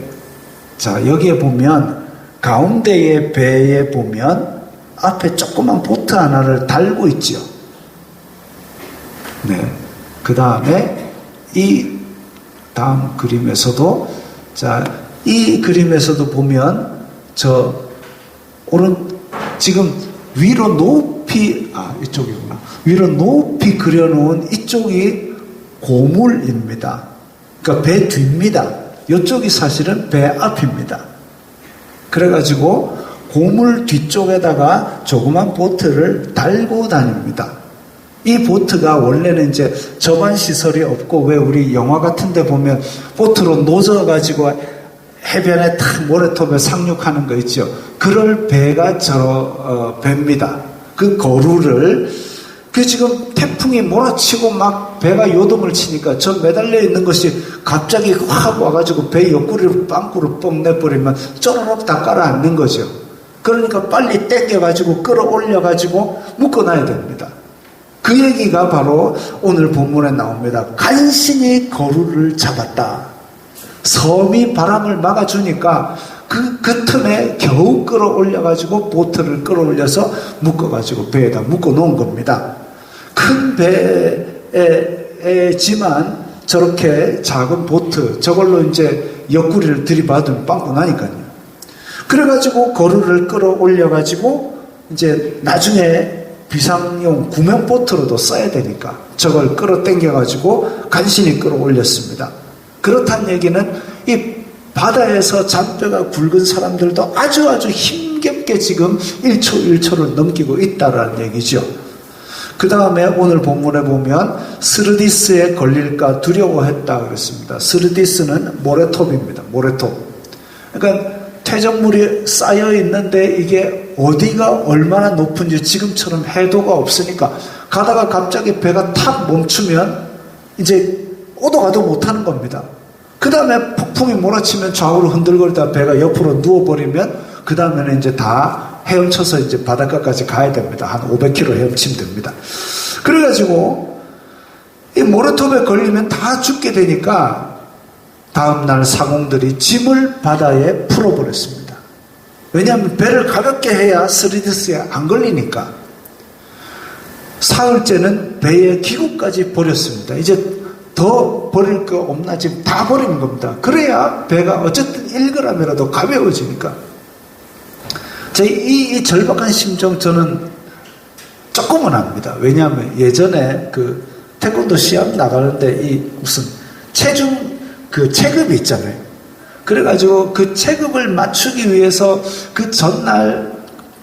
자, 여기에 보면 가운데의 배에 보면 앞에 조그만 보트 하나를 달고 있죠. 네. 그 다음에 이 다음 그림에서도, 자, 이 그림에서도 보면 지금 위로 이쪽이구나. 위로 높이 그려놓은 이쪽이 고물입니다. 그러니까 배 뒤입니다. 이쪽이 사실은 배 앞입니다. 그래가지고 고물 뒤쪽에다가 조그만 보트를 달고 다닙니다. 이 보트가 원래는 이제 저반 시설이 없고, 왜 우리 영화 같은 데 보면 보트로 노져가지고 해변에 탁 모래톱에 상륙하는 거 있죠. 그럴 배가 배입니다. 그 거루를, 지금 태풍이 몰아치고 막 배가 요동을 치니까 저 매달려 있는 것이 갑자기 확 와가지고 배 옆구리를 빵꾸를 뻥 내버리면 쪼르륵 다 깔아앉는 거죠. 그러니까 빨리 땡겨가지고 끌어올려가지고 묶어놔야 됩니다. 그 얘기가 바로 오늘 본문에 나옵니다. 간신히 거루를 잡았다. 섬이 바람을 막아주니까 그 틈에 겨우 끌어올려가지고 보트를 끌어올려서 묶어가지고 배에다 묶어놓은 겁니다. 큰 배지만 저렇게 작은 보트, 저걸로 이제 옆구리를 들이받으면 빵꾸 나니까요. 그래가지고 거루를 끌어올려가지고 이제 나중에 비상용 구명보트로도 써야 되니까 저걸 끌어당겨가지고 간신히 끌어올렸습니다. 그렇다는 얘기는 이 바다에서 잔뼈가 굵은 사람들도 아주 힘겹게 지금 1초 1초를 넘기고 있다라는 얘기죠. 그 다음에 오늘 본문에 보면 스르디스에 걸릴까 두려워했다 그랬습니다. 스르디스는 모래톱입니다. 모래톱. 그러니까 퇴적물이 쌓여 있는데 이게 어디가 얼마나 높은지 지금처럼 해도가 없으니까 가다가 갑자기 배가 탁 멈추면 이제 오도 가도 못하는 겁니다. 그 다음에 폭풍이 몰아치면 좌우로 흔들거리다 배가 옆으로 누워버리면 그 다음에는 이제 다 헤엄쳐서 이제 바닷가까지 가야 됩니다. 한 500km 헤엄치면 됩니다. 그래가지고 이 모래톱에 걸리면 다 죽게 되니까 다음날 사공들이 짐을 바다에 풀어버렸습니다. 왜냐하면 배를 가볍게 해야 스리디스에 안 걸리니까. 사흘째는 배의 기구까지 버렸습니다. 이제 더 버릴 거 없나 지금 다 버린 겁니다. 그래야 배가 어쨌든 1g이라도 가벼워지니까. 이 절박한 심정 저는 조금은 압니다. 왜냐하면 예전에 그 태권도 시합 나가는데 이 무슨 체중 체급이 있잖아요. 그래가지고 그 체급을 맞추기 위해서 그 전날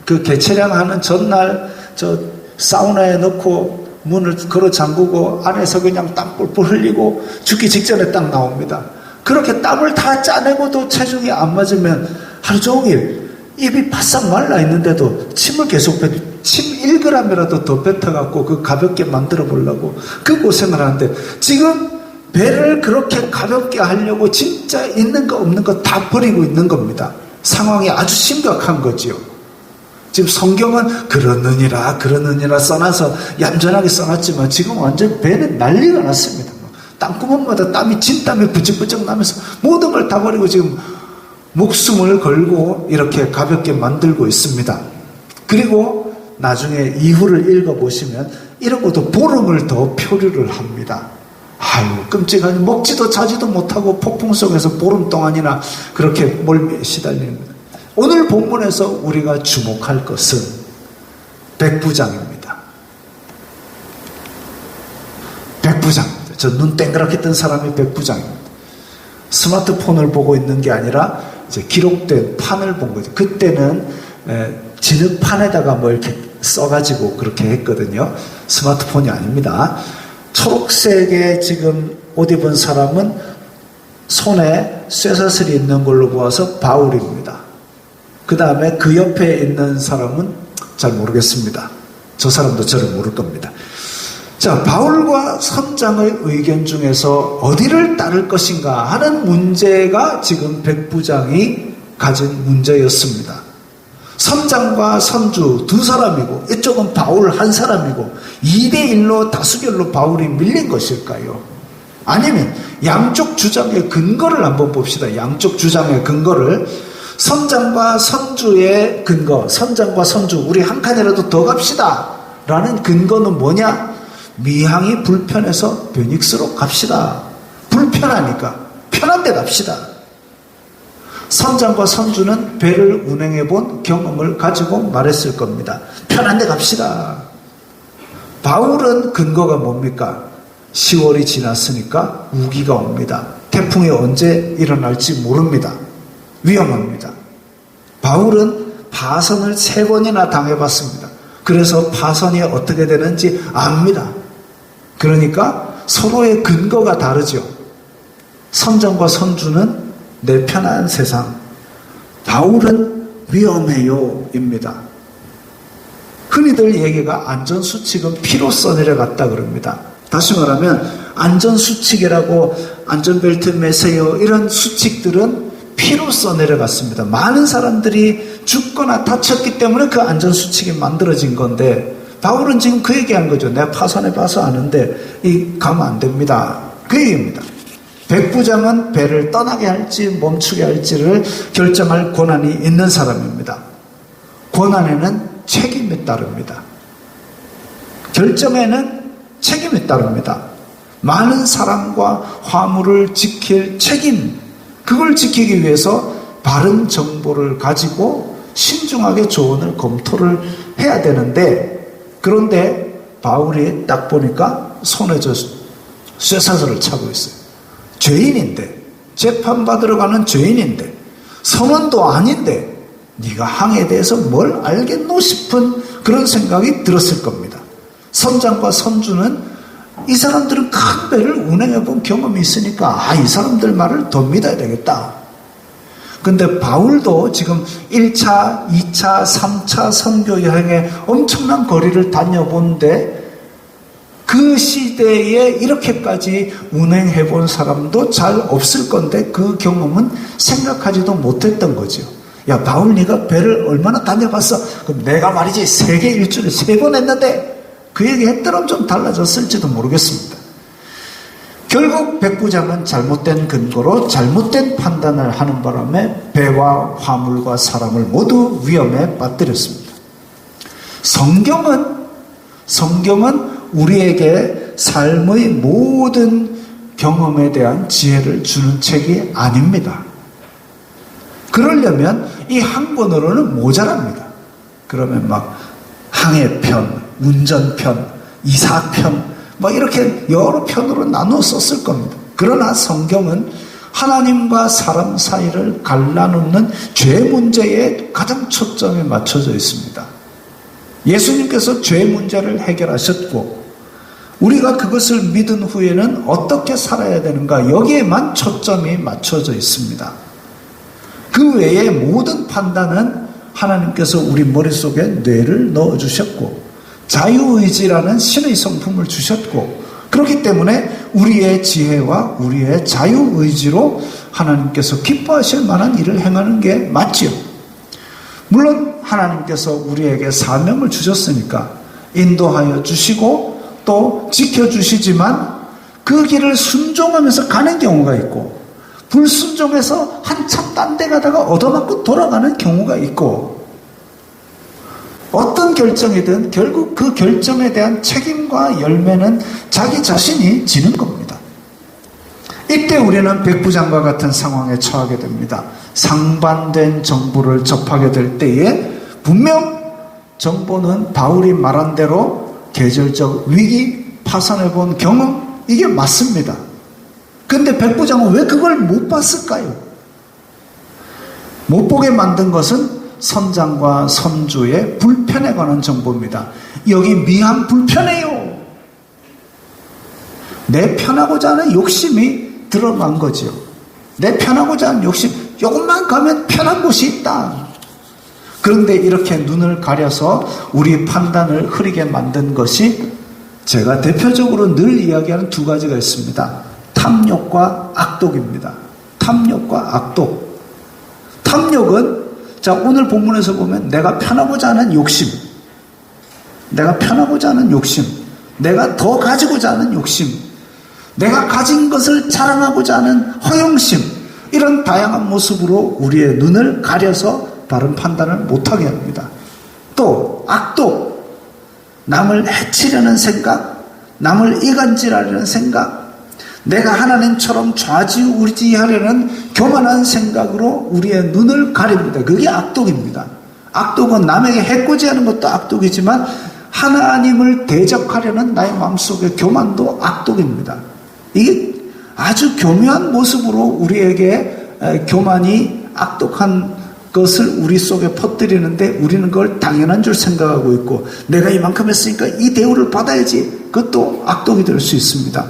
개체량 하는 전날 저 사우나에 넣고 문을 걸어 잠그고 안에서 그냥 땀 뿔뿔 흘리고 죽기 직전에 딱 나옵니다. 그렇게 땀을 다 짜내고도 체중이 안 맞으면 하루 종일 입이 바싹 말라 있는데도 침을 계속 침 1g이라도 더 뱉어갖고 그 가볍게 만들어 보려고 그 고생을 하는데 지금 배를 그렇게 가볍게 하려고 진짜 있는 거 없는 거 다 버리고 있는 겁니다. 상황이 아주 심각한 거지요. 지금 성경은 그러느니라 써놔서 얌전하게 써놨지만 지금 완전 배는 난리가 났습니다. 땅구멍마다 땀이 진땀이 부쩍부쩍 나면서 모든 걸 다 버리고 지금 목숨을 걸고 이렇게 가볍게 만들고 있습니다. 그리고 나중에 이후를 읽어보시면 이런 것도 보름을 더 표류를 합니다. 아유 끔찍하니 먹지도 자지도 못하고 폭풍 속에서 보름 동안이나 그렇게 멀미에 시달리는 거예요. 오늘 본문에서 우리가 주목할 것은 백부장입니다. 백부장입니다. 저 눈 땡그랗게 뜬 사람이 백부장입니다. 스마트폰을 보고 있는 게 아니라 이제 기록된 판을 본 거죠. 그때는 진흙판에다가 뭐 이렇게 써가지고 그렇게 했거든요. 스마트폰이 아닙니다. 초록색의 지금 옷 입은 사람은 손에 쇠사슬이 있는 걸로 보아서 바울입니다. 그 다음에 그 옆에 있는 사람은 잘 모르겠습니다. 저 사람도 저를 모를 겁니다. 자, 바울과 선장의 의견 중에서 어디를 따를 것인가 하는 문제가 지금 백부장이 가진 문제였습니다. 선장과 선주 두 사람이고 이쪽은 바울 한 사람이고 2대1로 다수결로 바울이 밀린 것일까요? 아니면 양쪽 주장의 근거를 한번 봅시다. 양쪽 주장의 근거를. 선장과 선주의 근거, 선장과 선주 우리 한 칸이라도 더 갑시다 라는 근거는 뭐냐? 미항이 불편해서 베닉스로 갑시다. 불편하니까 편한 데 갑시다. 선장과 선주는 배를 운행해 본 경험을 가지고 말했을 겁니다. 편한 데 갑시다. 바울은 근거가 뭡니까? 10월이 지났으니까 우기가 옵니다. 태풍이 언제 일어날지 모릅니다. 위험합니다. 바울은 파선을 3번이나 당해봤습니다. 그래서 파선이 어떻게 되는지 압니다. 그러니까 서로의 근거가 다르죠. 선장과 선주는 내 편한 세상, 바울은 위험해요 입니다. 흔히들 얘기가 안전수칙은 피로써 내려갔다 그럽니다. 다시 말하면 안전수칙이라고 안전벨트 매세요 이런 수칙들은 피로써 내려갔습니다. 많은 사람들이 죽거나 다쳤기 때문에 그 안전수칙이 만들어진 건데 바울은 지금 그 얘기한 거죠. 내가 파선해 봐서 아는데 가면 안 됩니다. 그 얘기입니다. 백부장은 배를 떠나게 할지 멈추게 할지를 결정할 권한이 있는 사람입니다. 권한에는 책임이 따릅니다. 결정에는 책임이 따릅니다. 많은 사람과 화물을 지킬 책임, 그걸 지키기 위해서 바른 정보를 가지고 신중하게 조언을 검토를 해야 되는데, 그런데 바울이 딱 보니까 손에 쇠사슬을 차고 있어요. 죄인인데, 재판받으러 가는 죄인인데, 선원도 아닌데 네가 항해에 대해서 뭘 알겠노 싶은 그런 생각이 들었을 겁니다. 선장과 선주는 이 사람들은 큰 배를 운행해 본 경험이 있으니까 이 사람들 말을 더 믿어야 되겠다. 근데 바울도 지금 1차, 2차, 3차 선교 여행에 엄청난 거리를 다녀본데 그 시대에 이렇게까지 운행해 본 사람도 잘 없을 건데 그 경험은 생각하지도 못했던 거죠. 야, 바울 네가 배를 얼마나 다녀봤어? 그럼 내가 말이지 세계 일주를 3번 했는데 그 얘기 했더라면 좀 달라졌을지도 모르겠습니다. 결국 백부장은 잘못된 근거로 잘못된 판단을 하는 바람에 배와 화물과 사람을 모두 위험에 빠뜨렸습니다. 성경은 우리에게 삶의 모든 경험에 대한 지혜를 주는 책이 아닙니다. 그러려면 이 한 권으로는 모자랍니다. 그러면 막 항해편, 운전편, 이사편 이렇게 여러 편으로 나누어 썼을 겁니다. 그러나 성경은 하나님과 사람 사이를 갈라놓는 죄 문제에 가장 초점이 맞춰져 있습니다. 예수님께서 죄 문제를 해결하셨고 우리가 그것을 믿은 후에는 어떻게 살아야 되는가 여기에만 초점이 맞춰져 있습니다. 그 외의 모든 판단은 하나님께서 우리 머릿속에 뇌를 넣어주셨고 자유의지라는 신의 성품을 주셨고 그렇기 때문에 우리의 지혜와 우리의 자유의지로 하나님께서 기뻐하실 만한 일을 행하는 게 맞지요. 물론 하나님께서 우리에게 사명을 주셨으니까 인도하여 주시고 또 지켜주시지만 그 길을 순종하면서 가는 경우가 있고 불순종해서 한참 딴 데 가다가 얻어맞고 돌아가는 경우가 있고 어떤 결정이든 결국 그 결정에 대한 책임과 열매는 자기 자신이 지는 겁니다. 이때 우리는 백부장과 같은 상황에 처하게 됩니다. 상반된 정보를 접하게 될 때에 분명 정보는 바울이 말한 대로 계절적 위기, 파산해본 경험 이게 맞습니다. 근데 백부장은 왜 그걸 못 봤을까요? 못 보게 만든 것은 선장과 선주의 불편에 관한 정보입니다. 여기 미한 불편해요. 내 편하고자 하는 욕심이 드러난 거죠. 내 편하고자 하는 욕심, 조금만 가면 편한 곳이 있다. 그런데 이렇게 눈을 가려서 우리 판단을 흐리게 만든 것이 제가 대표적으로 늘 이야기하는 두 가지가 있습니다. 탐욕과 악독입니다. 탐욕과 악독. 탐욕은 자 오늘 본문에서 보면 내가 편하고자 하는 욕심, 내가 편하고자 하는 욕심, 내가 더 가지고자 하는 욕심, 내가 가진 것을 자랑하고자 하는 허영심, 이런 다양한 모습으로 우리의 눈을 가려서 바른 판단을 못하게 합니다. 또 악독, 남을 해치려는 생각, 남을 이간질하려는 생각, 내가 하나님처럼 좌지우지하려는 교만한 생각으로 우리의 눈을 가립니다. 그게 악독입니다. 악독은 남에게 해코지하는 것도 악독이지만 하나님을 대적하려는 나의 마음속의 교만도 악독입니다. 이게 아주 교묘한 모습으로 우리에게 교만이 악독한 것을 우리 속에 퍼뜨리는데 우리는 그걸 당연한 줄 생각하고 있고, 내가 이만큼 했으니까 이 대우를 받아야지, 그것도 악독이 될 수 있습니다.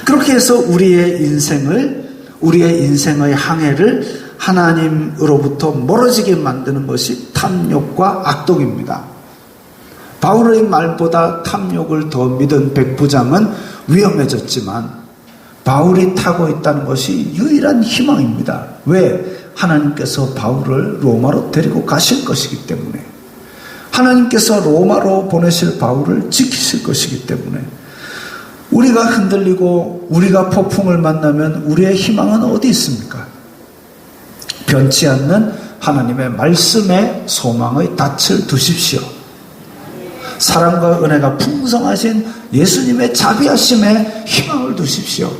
그렇게 해서 우리의 인생의 항해를 하나님으로부터 멀어지게 만드는 것이 탐욕과 악독입니다. 바울의 말보다 탐욕을 더 믿은 백부장은 위험해졌지만 바울이 타고 있다는 것이 유일한 희망입니다. 왜? 하나님께서 바울을 로마로 데리고 가실 것이기 때문에, 하나님께서 로마로 보내실 바울을 지키실 것이기 때문에. 우리가 흔들리고 우리가 폭풍을 만나면 우리의 희망은 어디 있습니까? 변치 않는 하나님의 말씀에 소망의 닻을 두십시오. 사랑과 은혜가 풍성하신 예수님의 자비하심에 희망을 두십시오.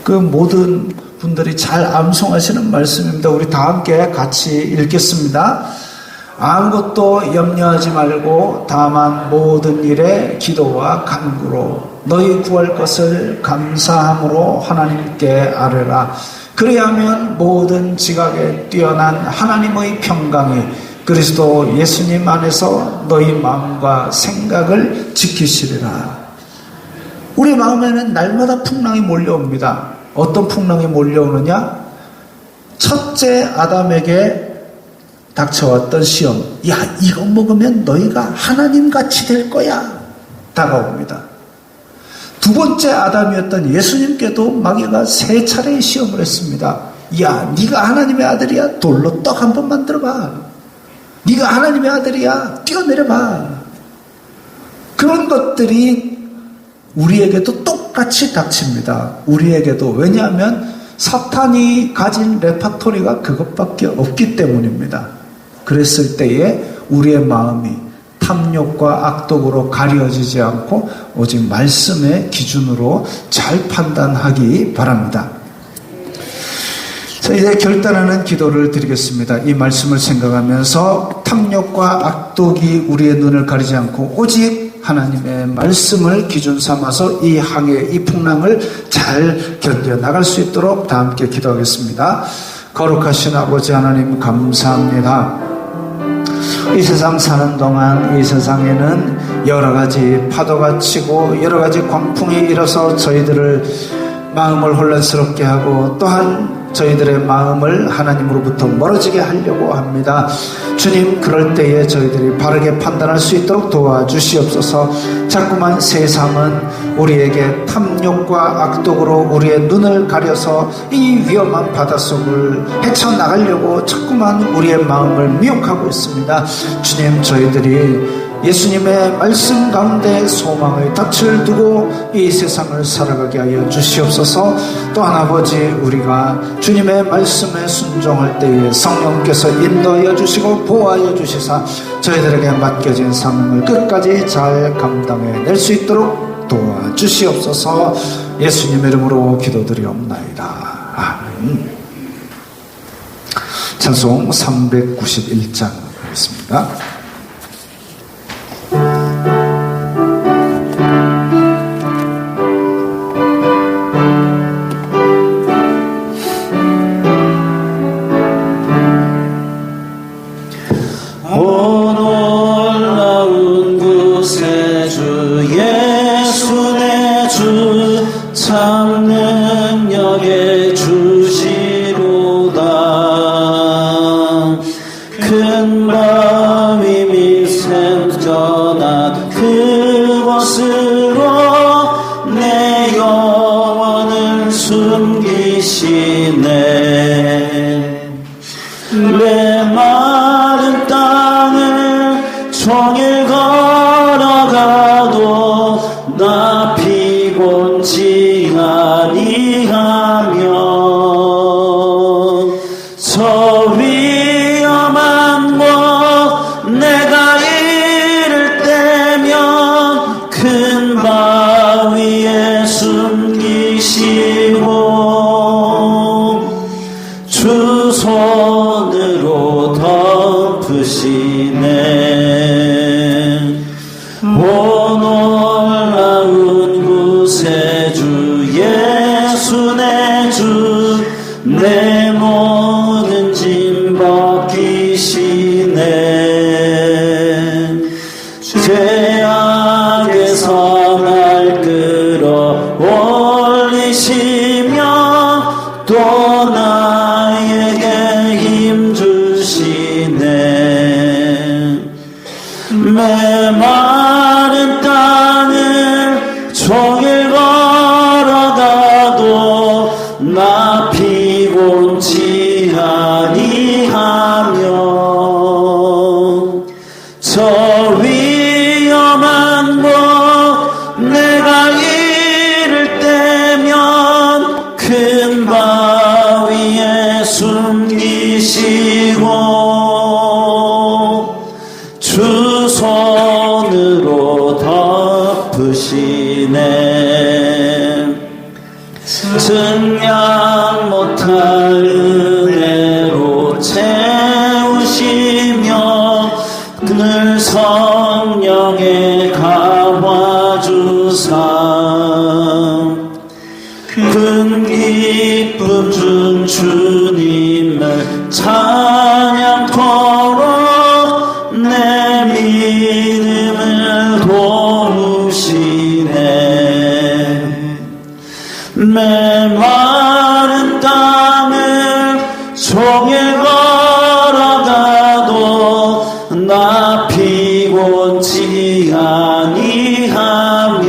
그 모든 분들이 잘 암송하시는 말씀입니다. 우리 다 함께 같이 읽겠습니다. 아무것도 염려하지 말고 다만 모든 일에 기도와 간구로 너희 구할 것을 감사함으로 하나님께 아뢰라. 그리하면 모든 지각에 뛰어난 하나님의 평강이 그리스도 예수님 안에서 너희 마음과 생각을 지키시리라. 우리 마음에는 날마다 풍랑이 몰려옵니다. 어떤 풍랑이 몰려오느냐? 첫째 아담에게 닥쳐왔던 시험, 야, 이거 먹으면 너희가 하나님같이 될 거야, 다가옵니다. 두 번째 아담이었던 예수님께도 마귀가 3차례의 시험을 했습니다. 야, 네가 하나님의 아들이야? 돌로 떡 한번 만들어봐. 네가 하나님의 아들이야? 뛰어내려봐. 그런 것들이 우리에게도 똑같이 닥칩니다. 우리에게도. 왜냐하면 사탄이 가진 레파토리가 그것밖에 없기 때문입니다. 그랬을 때에 우리의 마음이 탐욕과 악독으로 가려지지 않고 오직 말씀의 기준으로 잘 판단하기 바랍니다. 자, 이제 결단하는 기도를 드리겠습니다. 이 말씀을 생각하면서 탐욕과 악독이 우리의 눈을 가리지 않고 오직 하나님의 말씀을 기준 삼아서 이 항해, 이 풍랑을 잘 견뎌나갈 수 있도록 다 함께 기도하겠습니다. 거룩하신 아버지 하나님, 감사합니다. 이 세상 사는 동안 이 세상에는 여러 가지 파도가 치고 여러 가지 광풍이 일어서 저희들을 마음을 혼란스럽게 하고 또한 저희들의 마음을 하나님으로부터 멀어지게 하려고 합니다. 주님, 그럴 때에 저희들이 바르게 판단할 수 있도록 도와주시옵소서. 자꾸만 세상은 우리에게 탐욕과 악독으로 우리의 눈을 가려서 이 위험한 바닷속을 헤쳐나가려고 자꾸만 우리의 마음을 미혹하고 있습니다. 주님, 저희들이 예수님의 말씀 가운데 소망의 닻을 두고 이 세상을 살아가게 하여 주시옵소서. 또한 아버지, 우리가 주님의 말씀에 순종할 때에 성령께서 인도하여 주시고 보호하여 주시사 저희들에게 맡겨진 사명을 끝까지 잘 감당해낼 수 있도록 도와주시옵소서. 예수님의 이름으로 기도드리옵나이다. 아멘. 찬송 391장 하겠습니다. 참 능력에 주시로다. 큰 바위 밑에 전한 그곳으로 내 영혼을 숨기시네. 메마른 땅을 종일 걸어가도 나 피곤치 아니하며 저 위험한 곳 내가 이를 때면 큰 바위에 숨기시고 주 예수 내 주 내 모든 짐 벗기시네. 죄악에서 날 끌어올리시며 또 나에게 힘 주시네. 메마른 땅을 종일 걸어가도 나 피곤치 아니하며 저 위험한 곳 내가 이를 때면 큰 바위에 숨기시고 주 손으로 덮으시네. 증량 못할 은혜로 채우시며 늘 성령에 감화주사 큰 기쁨 준 주님을 찬양토록 내 믿음을 도우시네. 메마른 땅을 종일 걸어가도 나 피곤치 아니하며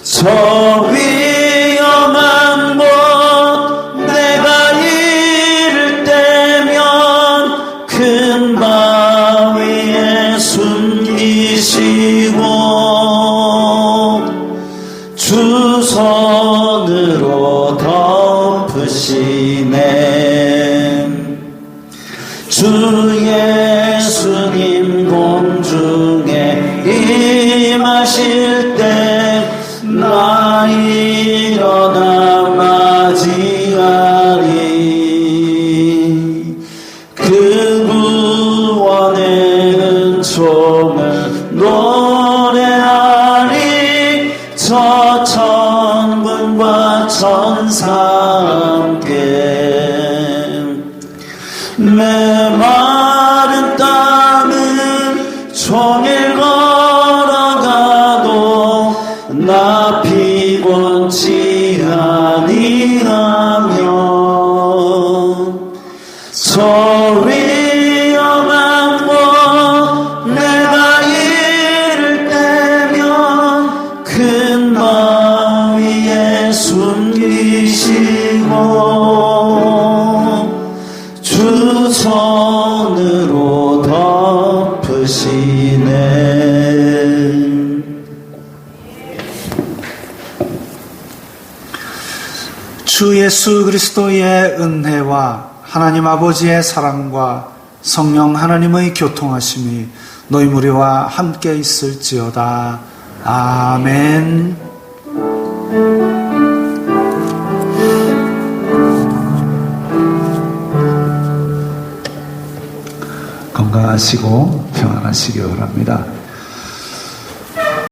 저 위험한 곳 내가 이를 때면 큰 바위에 숨기시고 주 손으로 덮으시네. 주 예수님 공중에 임하실 때 나 일어나 맞이하리. 그 구원의 은총을 노래하리. 저 천군과 천사 함께 메마른 땅은 종일 걸어가도 나 피곤치 아니하며 저 위험한 곳 내가 이를 때면 큰 바위에 숨기시고 주 손으로 덮으시네. 주 예수 그리스도의 은혜와 하나님 아버지의 사랑과 성령 하나님의 교통하심이 너희 무리와 함께 있을지어다. 아멘. 건강하시고 평안하시기 바랍니다.